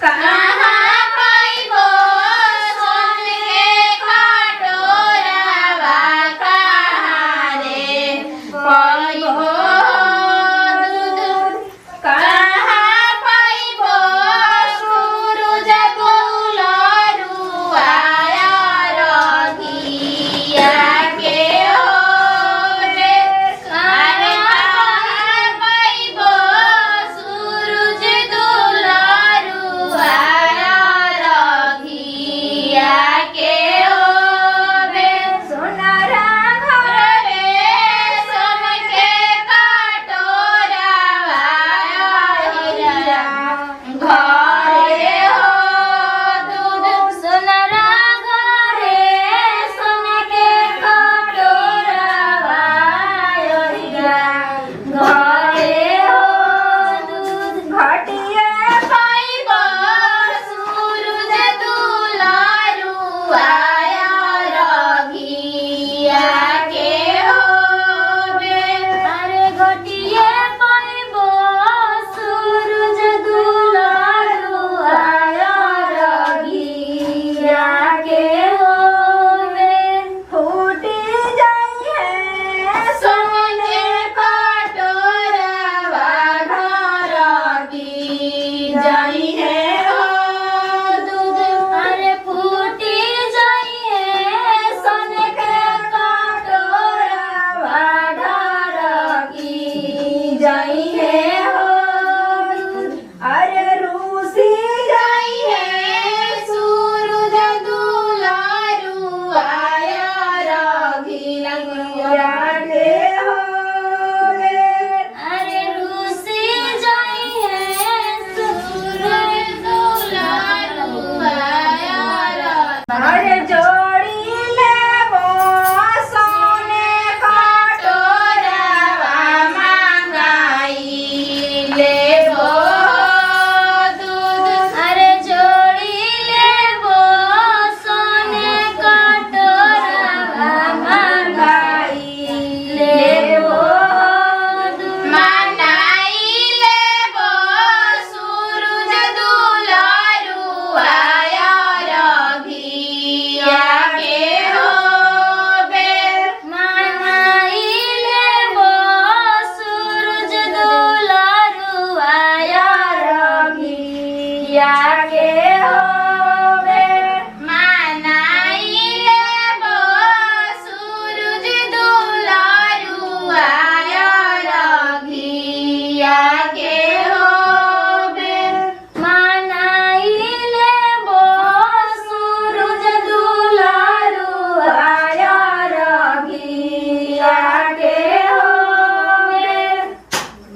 कहाँ पाइबो सोन के कटोरावा, कहाँ रे पाइबो दूध, कहाँ पाइबो सूरज दुलरुआ रघिया के हो रे। अरे कहाँ पाइबो सूरज दुलरुआ रघिया के हो रे। सोनारा घर रे सोन के कटोरावा हीरा घरे हो दूध, सोनारा घरे सोन के कटोरावा हीरा घरे हो दूध। घटिया पाइबो सूरज दुलरुआ रघिया के होबे। अरे घटिया पाइबो सूरज दुलरुआ रघिया के होबे। फूटी जाइए सोन के कटोरावा घर की जाइए हो दूध। अरे फूटी जाइए सोन के कटोरावा घर की जाइए हो दूध। अरे रूसी जाइए सूरज दुलरुआ रघिया के होबे। अरे रूसी जाइए सूरज दुलरुआ अरे जोड़ी लेबो सोने कटोरावा, मंगाई लेबो दूध। अरे जोड़ी लेबो सोने कटोरावा, मंगाई लेबो दूध। मनाई लेबो सूरज दुलरुआ रघिया के होबे। मनाई लेबो सूरज दुलरुआ रघिया के हो।